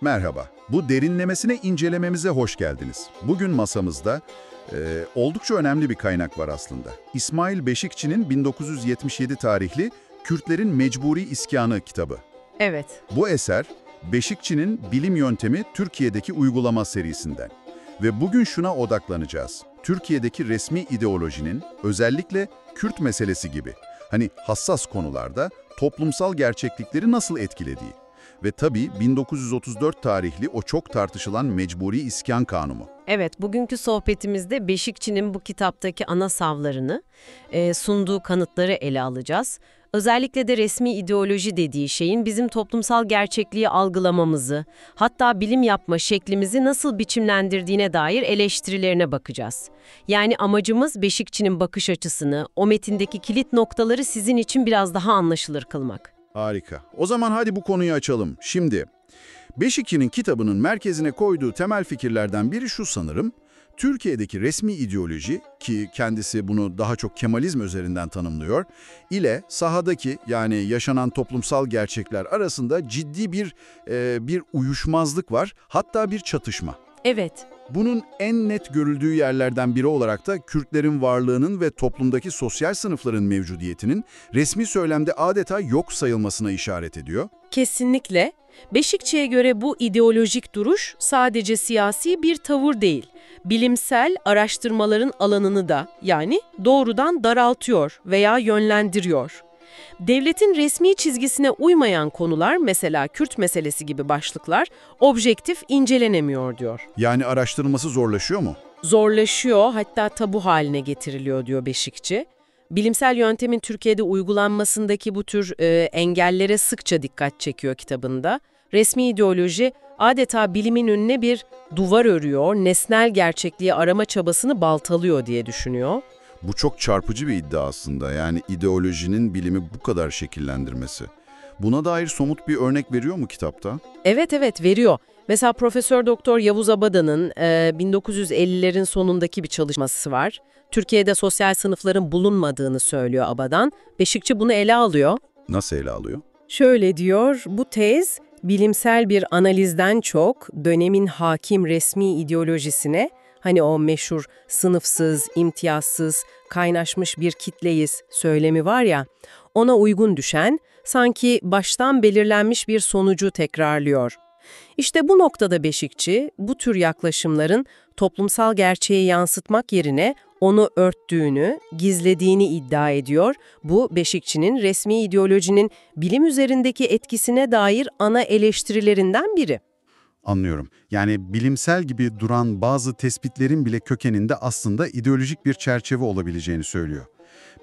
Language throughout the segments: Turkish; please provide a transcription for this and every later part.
Merhaba, bu derinlemesine incelememize hoş geldiniz. Bugün masamızda oldukça önemli bir kaynak var aslında. İsmail Beşikçi'nin 1977 tarihli Kürtlerin Mecburi İskanı kitabı. Evet, Bu eser, Beşikçi'nin Bilim Yöntemi Türkiye'deki Uygulama serisinden. Ve bugün şuna odaklanacağız. Türkiye'deki resmi ideolojinin özellikle Kürt meselesi gibi, hani hassas konularda toplumsal gerçeklikleri nasıl etkilediği. Ve tabii 1934 tarihli o çok tartışılan Mecburi İskan Kanunu. evet. Bugünkü sohbetimizde Beşikçi'nin bu kitaptaki ana savlarını, sunduğu kanıtları ele alacağız. Özellikle de resmi ideoloji dediği şeyin bizim toplumsal gerçekliği algılamamızı, hatta bilim yapma şeklimizi nasıl biçimlendirdiğine dair eleştirilerine bakacağız. Yani amacımız Beşikçi'nin bakış açısını, o metindeki kilit noktaları sizin için biraz daha anlaşılır kılmak. Harika. O zaman hadi bu konuyu açalım. Şimdi, Beşikçi'nin kitabının merkezine koyduğu temel fikirlerden biri şu sanırım. Türkiye'deki resmi ideoloji, ki kendisi bunu daha çok Kemalizm üzerinden tanımlıyor, ile sahadaki yani yaşanan toplumsal gerçekler arasında ciddi bir uyuşmazlık var, hatta bir çatışma. Evet. Bunun en net görüldüğü yerlerden biri olarak da Kürtlerin varlığının ve toplumdaki sosyal sınıfların mevcudiyetinin resmi söylemde adeta yok sayılmasına işaret ediyor. Kesinlikle. Beşikçi'ye göre bu ideolojik duruş sadece siyasi bir tavır değil, bilimsel araştırmaların alanını da yani doğrudan daraltıyor veya yönlendiriyor. Devletin resmi çizgisine uymayan konular, mesela Kürt meselesi gibi başlıklar, objektif incelenemiyor diyor. Yani araştırılması zorlaşıyor mu? Zorlaşıyor, hatta tabu haline getiriliyor diyor Beşikçi. Bilimsel yöntemin Türkiye'de uygulanmasındaki bu tür engellere sıkça dikkat çekiyor kitabında. Resmi ideoloji adeta bilimin önüne bir duvar örüyor, nesnel gerçekliği arama çabasını baltalıyor diye düşünüyor. Bu çok çarpıcı bir iddia aslında. Yani ideolojinin bilimi bu kadar şekillendirmesi. Buna dair somut bir örnek veriyor mu kitapta? Evet veriyor. Mesela Profesör Doktor Yavuz Abada'nın 1950'lerin sonundaki bir çalışması var. Türkiye'de sosyal sınıfların bulunmadığını söylüyor Abadan. Beşikçi bunu ele alıyor. Nasıl ele alıyor? Şöyle diyor, bu tez bilimsel bir analizden çok dönemin hakim resmi ideolojisine, hani o meşhur sınıfsız, imtiyazsız, kaynaşmış bir kitleyiz söylemi var ya, ona uygun düşen, sanki baştan belirlenmiş bir sonucu tekrarlıyor. İşte bu noktada Beşikçi, bu tür yaklaşımların toplumsal gerçeği yansıtmak yerine onu örttüğünü, gizlediğini iddia ediyor. Bu, Beşikçi'nin resmi ideolojinin bilim üzerindeki etkisine dair ana eleştirilerinden biri. Anlıyorum. Yani bilimsel gibi duran bazı tespitlerin bile kökeninde aslında ideolojik bir çerçeve olabileceğini söylüyor.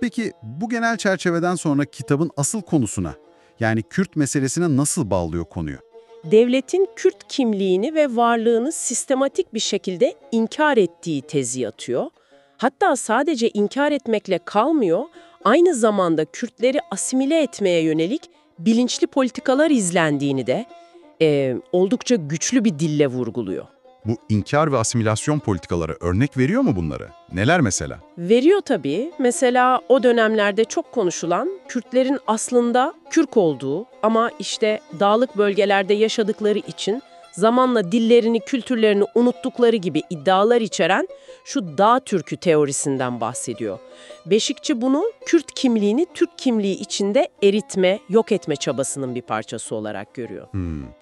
Peki bu genel çerçeveden sonra kitabın asıl konusuna, yani Kürt meselesine nasıl bağlıyor konuyu? Devletin Kürt kimliğini ve varlığını sistematik bir şekilde inkar ettiği tezi yatıyor. Hatta sadece inkar etmekle kalmıyor, aynı zamanda Kürtleri asimile etmeye yönelik bilinçli politikalar izlendiğini de oldukça güçlü bir dille vurguluyor. Bu inkar ve asimilasyon politikaları örnek veriyor mu bunları? Neler mesela? Veriyor tabii. Mesela o dönemlerde çok konuşulan Kürtlerin aslında Kürk olduğu ama işte dağlık bölgelerde yaşadıkları için zamanla dillerini, kültürlerini unuttukları gibi iddialar içeren şu dağ Türkü teorisinden bahsediyor. Beşikçi bunu Kürt kimliğini Türk kimliği içinde eritme, yok etme çabasının bir parçası olarak görüyor.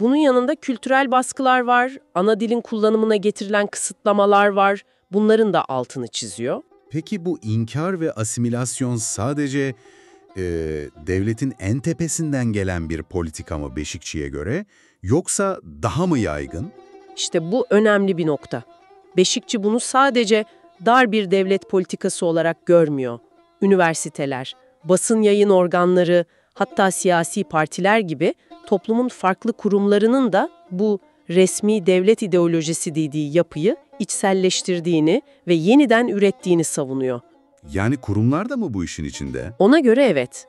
Bunun yanında kültürel baskılar var, ana dilin kullanımına getirilen kısıtlamalar var. Bunların da altını çiziyor. Peki bu inkar ve asimilasyon sadece devletin en tepesinden gelen bir politika mı Beşikçi'ye göre, yoksa daha mı yaygın? İşte bu önemli bir nokta. Beşikçi bunu sadece dar bir devlet politikası olarak görmüyor. Üniversiteler, basın yayın organları, hatta siyasi partiler gibi toplumun farklı kurumlarının da bu resmi devlet ideolojisi dediği yapıyı içselleştirdiğini ve yeniden ürettiğini savunuyor. Yani kurumlar da mı bu işin içinde? Ona göre evet.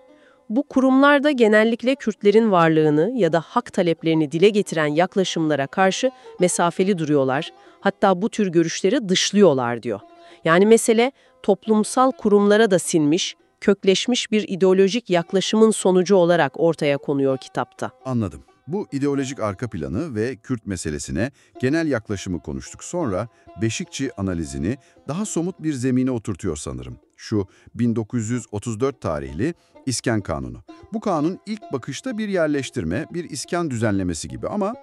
Bu kurumlar da genellikle Kürtlerin varlığını ya da hak taleplerini dile getiren yaklaşımlara karşı mesafeli duruyorlar. Hatta bu tür görüşleri dışlıyorlar diyor. Yani mesele toplumsal kurumlara da sinmiş, kökleşmiş bir ideolojik yaklaşımın sonucu olarak ortaya konuyor kitapta. Anladım. Bu ideolojik arka planı ve Kürt meselesine genel yaklaşımı konuştuk. Sonra Beşikçi analizini daha somut bir zemine oturtuyor sanırım. Şu 1934 tarihli İskan Kanunu. Bu kanun ilk bakışta bir yerleştirme, bir iskan düzenlemesi gibi ama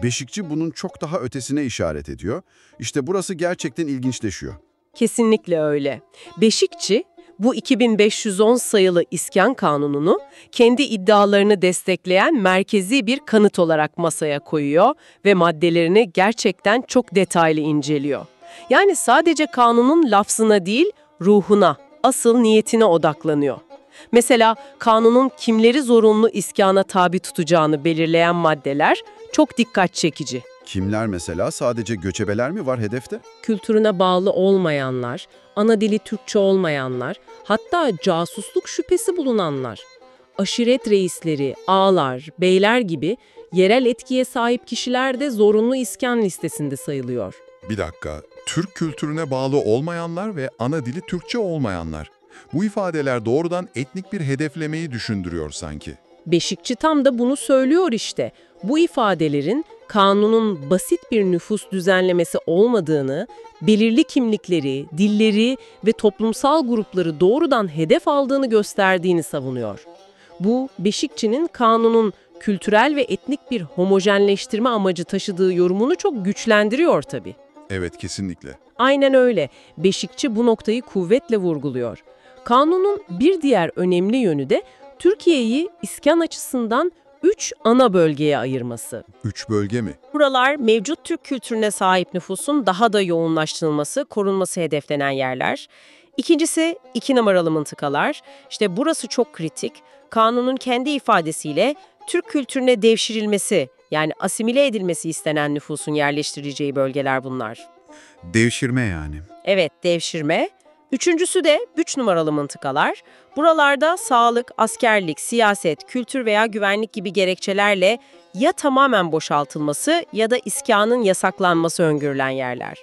Beşikçi bunun çok daha ötesine işaret ediyor. İşte burası gerçekten ilginçleşiyor. Kesinlikle öyle. Beşikçi, bu 2510 sayılı İskan Kanunu'nu kendi iddialarını destekleyen merkezi bir kanıt olarak masaya koyuyor ve maddelerini gerçekten çok detaylı inceliyor. Yani sadece kanunun lafzına değil, ruhuna, asıl niyetine odaklanıyor. Mesela kanunun kimleri zorunlu iskana tabi tutacağını belirleyen maddeler çok dikkat çekici. Kimler mesela? Sadece göçebeler mi var hedefte? Kültürüne bağlı olmayanlar, ana dili Türkçe olmayanlar, hatta casusluk şüphesi bulunanlar, aşiret reisleri, ağalar, beyler gibi yerel etkiye sahip kişiler de zorunlu iskan listesinde sayılıyor. Bir dakika, Türk kültürüne bağlı olmayanlar ve ana dili Türkçe olmayanlar. Bu ifadeler doğrudan etnik bir hedeflemeyi düşündürüyor sanki. Beşikçi tam da bunu söylüyor işte. Bu ifadelerin kanunun basit bir nüfus düzenlemesi olmadığını, belirli kimlikleri, dilleri ve toplumsal grupları doğrudan hedef aldığını gösterdiğini savunuyor. Bu, Beşikçi'nin kanunun kültürel ve etnik bir homojenleştirme amacı taşıdığı yorumunu çok güçlendiriyor tabii. Evet, kesinlikle. Aynen öyle. Beşikçi bu noktayı kuvvetle vurguluyor. Kanunun bir diğer önemli yönü de Türkiye'yi iskan açısından 3 ana bölgeye ayırması. 3 bölge mi? Buralar mevcut Türk kültürüne sahip nüfusun daha da yoğunlaştırılması, korunması hedeflenen yerler. İkincisi 2 numaralı mıntıkalar. İşte burası çok kritik. Kanunun kendi ifadesiyle Türk kültürüne devşirilmesi, yani asimile edilmesi istenen nüfusun yerleştirileceği bölgeler bunlar. Devşirme yani. Evet, devşirme. Üçüncüsü de 3 numaralı mıntıkalar. Buralarda sağlık, askerlik, siyaset, kültür veya güvenlik gibi gerekçelerle ya tamamen boşaltılması ya da iskanın yasaklanması öngörülen yerler.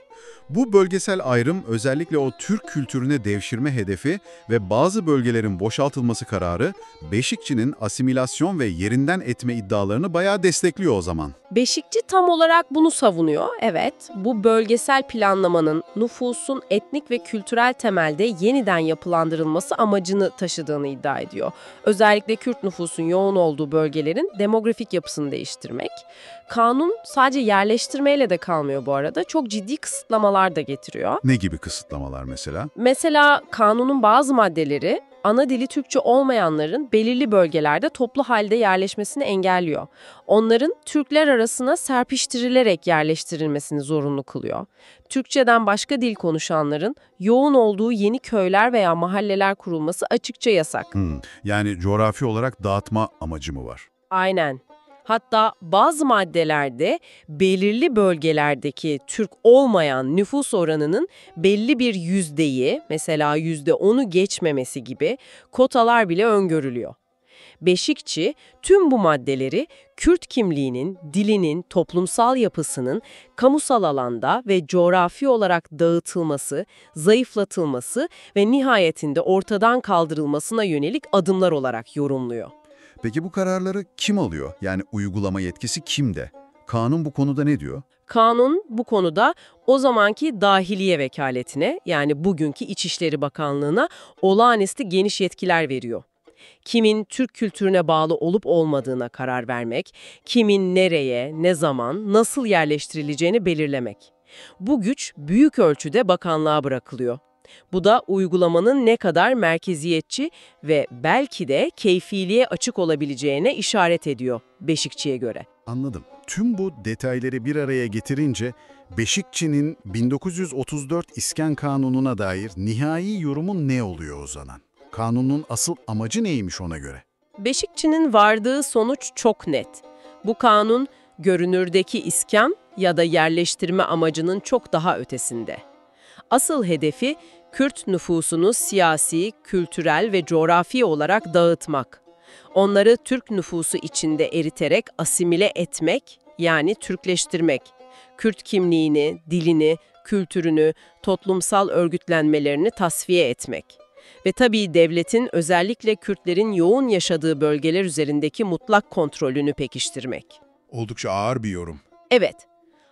Bu bölgesel ayrım özellikle o Türk kültürüne devşirme hedefi ve bazı bölgelerin boşaltılması kararı Beşikçi'nin asimilasyon ve yerinden etme iddialarını bayağı destekliyor o zaman. Beşikçi tam olarak bunu savunuyor. Evet, bu bölgesel planlamanın nüfusun etnik ve kültürel temelde yeniden yapılandırılması amacını taşıdığını iddia ediyor. Özellikle Kürt nüfusun yoğun olduğu bölgelerin demografik yapısını değiştirmek. Kanun sadece yerleştirmeyle de kalmıyor bu arada. Çok ciddi kısıtlamalar da getiriyor. Ne gibi kısıtlamalar mesela? Mesela kanunun bazı maddeleri ana dili Türkçe olmayanların belirli bölgelerde toplu halde yerleşmesini engelliyor. Onların Türkler arasına serpiştirilerek yerleştirilmesini zorunlu kılıyor. Türkçeden başka dil konuşanların yoğun olduğu yeni köyler veya mahalleler kurulması açıkça yasak. Yani coğrafi olarak dağıtma amacı mı var? Aynen. Hatta bazı maddelerde belirli bölgelerdeki Türk olmayan nüfus oranının belli bir yüzdeyi, mesela %10'u geçmemesi gibi kotalar bile öngörülüyor. Beşikçi tüm bu maddeleri Kürt kimliğinin, dilinin, toplumsal yapısının kamusal alanda ve coğrafi olarak dağıtılması, zayıflatılması ve nihayetinde ortadan kaldırılmasına yönelik adımlar olarak yorumluyor. Peki bu kararları kim alıyor? Yani uygulama yetkisi kimde? Kanun bu konuda ne diyor? Kanun bu konuda o zamanki Dahiliye Vekaletine, yani bugünkü İçişleri Bakanlığı'na olağanüstü geniş yetkiler veriyor. Kimin Türk kültürüne bağlı olup olmadığına karar vermek, kimin nereye, ne zaman, nasıl yerleştirileceğini belirlemek. Bu güç büyük ölçüde bakanlığa bırakılıyor. Bu da uygulamanın ne kadar merkeziyetçi ve belki de keyfiliğe açık olabileceğine işaret ediyor Beşikçi'ye göre. Anladım. Tüm bu detayları bir araya getirince Beşikçi'nin 1934 İskan Kanunu'na dair nihai yorumun ne oluyor o zaman? Kanunun asıl amacı neymiş ona göre? Beşikçi'nin vardığı sonuç çok net. Bu kanun görünürdeki iskan ya da yerleştirme amacının çok daha ötesinde. Asıl hedefi Kürt nüfusunu siyasi, kültürel ve coğrafi olarak dağıtmak. Onları Türk nüfusu içinde eriterek asimile etmek, yani Türkleştirmek. Kürt kimliğini, dilini, kültürünü, toplumsal örgütlenmelerini tasfiye etmek. Ve tabii devletin özellikle Kürtlerin yoğun yaşadığı bölgeler üzerindeki mutlak kontrolünü pekiştirmek. Oldukça ağır bir yorum. Evet.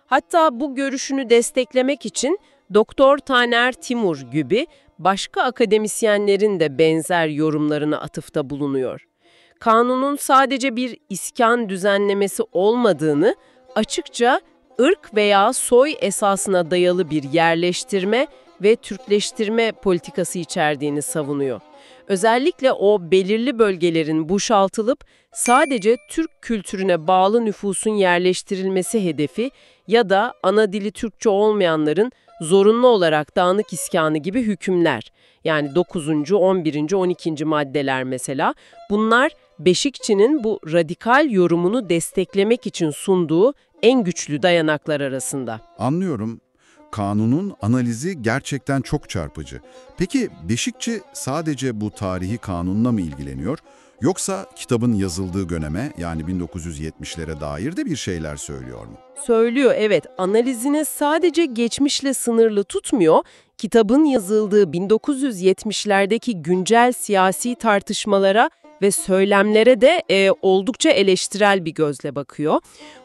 Hatta bu görüşünü desteklemek için Doktor Taner Timur gibi başka akademisyenlerin de benzer yorumlarına atıfta bulunuyor. Kanunun sadece bir iskan düzenlemesi olmadığını, açıkça ırk veya soy esasına dayalı bir yerleştirme ve Türkleştirme politikası içerdiğini savunuyor. Özellikle o belirli bölgelerin boşaltılıp sadece Türk kültürüne bağlı nüfusun yerleştirilmesi hedefi ya da ana dili Türkçe olmayanların zorunlu olarak dağınık iskanı gibi hükümler. Yani 9. 11. 12. maddeler mesela. Bunlar Beşikçi'nin bu radikal yorumunu desteklemek için sunduğu en güçlü dayanaklar arasında. Anlıyorum. Kanunun analizi gerçekten çok çarpıcı. Peki Beşikçi sadece bu tarihi kanunla mı ilgileniyor? Yoksa kitabın yazıldığı döneme, yani 1970'lere dair de bir şeyler söylüyor mu? Söylüyor, evet. Analizini sadece geçmişle sınırlı tutmuyor. Kitabın yazıldığı 1970'lerdeki güncel siyasi tartışmalara ve söylemlere de oldukça eleştirel bir gözle bakıyor.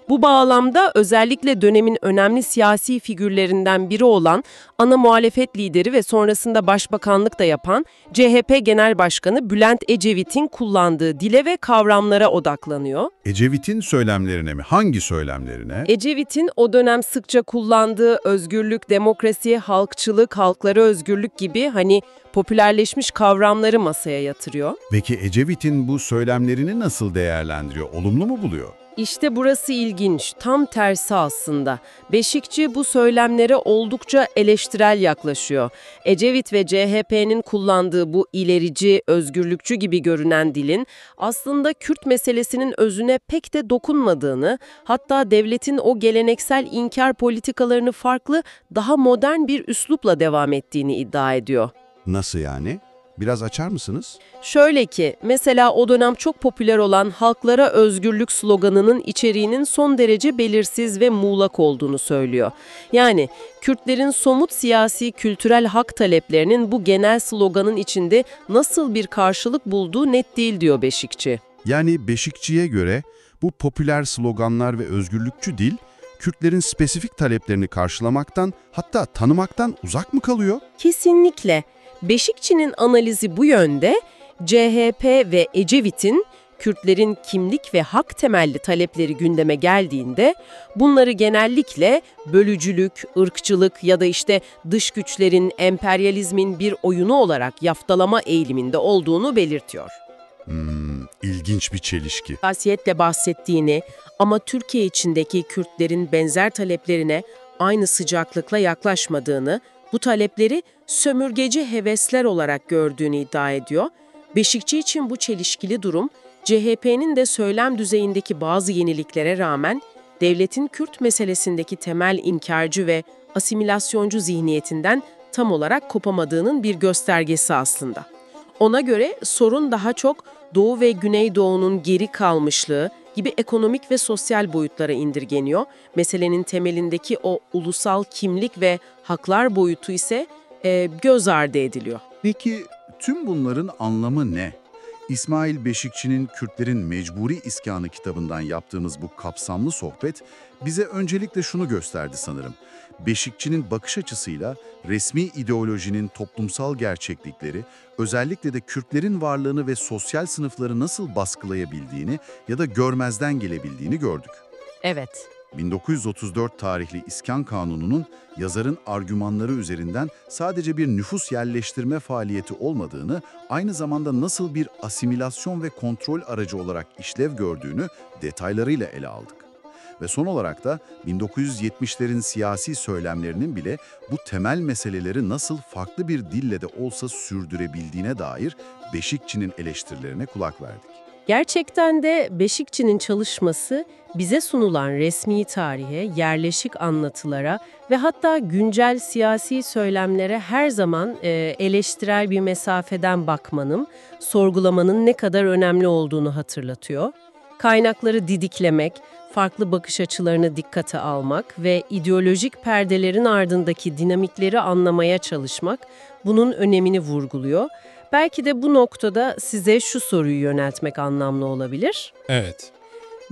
Bu bağlamda özellikle dönemin önemli siyasi figürlerinden biri olan ana muhalefet lideri ve sonrasında başbakanlık da yapan CHP Genel Başkanı Bülent Ecevit'in kullandığı dile ve kavramlara odaklanıyor. Ecevit'in söylemlerine mi? Hangi söylemlerine? Ecevit'in o dönem sıkça kullandığı özgürlük, demokrasi, halkçılık, halklara özgürlük gibi popülerleşmiş kavramları masaya yatırıyor. Peki Ecevit'in bu söylemlerini nasıl değerlendiriyor? Olumlu mu buluyor? İşte burası ilginç, tam tersi aslında. Beşikçi bu söylemlere oldukça eleştirel yaklaşıyor. Ecevit ve CHP'nin kullandığı bu ilerici, özgürlükçü gibi görünen dilin aslında Kürt meselesinin özüne pek de dokunmadığını, hatta devletin o geleneksel inkar politikalarını farklı, daha modern bir üslupla devam ettiğini iddia ediyor. Nasıl yani? Biraz açar mısınız? Şöyle ki, mesela o dönem çok popüler olan halklara özgürlük sloganının içeriğinin son derece belirsiz ve muğlak olduğunu söylüyor. Yani Kürtlerin somut siyasi, kültürel hak taleplerinin bu genel sloganın içinde nasıl bir karşılık bulduğu net değil diyor Beşikçi. Yani Beşikçi'ye göre bu popüler sloganlar ve özgürlükçü dil, Kürtlerin spesifik taleplerini karşılamaktan, hatta tanımaktan uzak mı kalıyor? Kesinlikle. Beşikçi'nin analizi bu yönde. CHP ve Ecevit'in Kürtlerin kimlik ve hak temelli talepleri gündeme geldiğinde bunları genellikle bölücülük, ırkçılık ya da dış güçlerin, emperyalizmin bir oyunu olarak yaftalama eğiliminde olduğunu belirtiyor. İlginç bir çelişki. Hassasiyetle bahsettiğini ama Türkiye içindeki Kürtlerin benzer taleplerine aynı sıcaklıkla yaklaşmadığını, bu talepleri sömürgeci hevesler olarak gördüğünü iddia ediyor. Beşikçi için bu çelişkili durum, CHP'nin de söylem düzeyindeki bazı yeniliklere rağmen devletin Kürt meselesindeki temel inkarcı ve asimilasyoncu zihniyetinden tam olarak kopamadığının bir göstergesi aslında. Ona göre sorun daha çok Doğu ve Güneydoğu'nun geri kalmışlığı gibi ekonomik ve sosyal boyutlara indirgeniyor. Meselenin temelindeki o ulusal kimlik ve haklar boyutu ise göz ardı ediliyor. Peki tüm bunların anlamı ne? İsmail Beşikçi'nin Kürtlerin Mecburi İskanı kitabından yaptığımız bu kapsamlı sohbet bize öncelikle şunu gösterdi sanırım. Beşikçi'nin bakış açısıyla resmi ideolojinin toplumsal gerçeklikleri, özellikle de Kürtlerin varlığını ve sosyal sınıfları nasıl baskılayabildiğini ya da görmezden gelebildiğini gördük. Evet. 1934 tarihli İskan Kanunu'nun yazarın argümanları üzerinden sadece bir nüfus yerleştirme faaliyeti olmadığını, aynı zamanda nasıl bir asimilasyon ve kontrol aracı olarak işlev gördüğünü detaylarıyla ele aldık. Ve son olarak da 1970'lerin siyasi söylemlerinin bile bu temel meseleleri nasıl farklı bir dille de olsa sürdürebildiğine dair Beşikçi'nin eleştirilerine kulak verdik. Gerçekten de Beşikçi'nin çalışması bize sunulan resmi tarihe, yerleşik anlatılara ve hatta güncel siyasi söylemlere her zaman eleştirel bir mesafeden bakmanın, sorgulamanın ne kadar önemli olduğunu hatırlatıyor. Kaynakları didiklemek, farklı bakış açılarını dikkate almak ve ideolojik perdelerin ardındaki dinamikleri anlamaya çalışmak bunun önemini vurguluyor. Belki de bu noktada size şu soruyu yöneltmek anlamlı olabilir. Evet.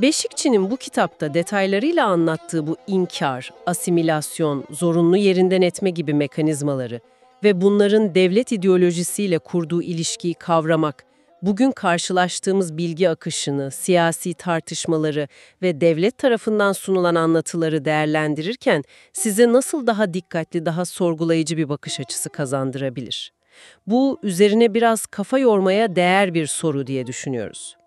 Beşikçi'nin bu kitapta detaylarıyla anlattığı bu inkar, asimilasyon, zorunlu yerinden etme gibi mekanizmaları ve bunların devlet ideolojisiyle kurduğu ilişkiyi kavramak, bugün karşılaştığımız bilgi akışını, siyasi tartışmaları ve devlet tarafından sunulan anlatıları değerlendirirken size nasıl daha dikkatli, daha sorgulayıcı bir bakış açısı kazandırabilir? Bu üzerine biraz kafa yormaya değer bir soru diye düşünüyoruz.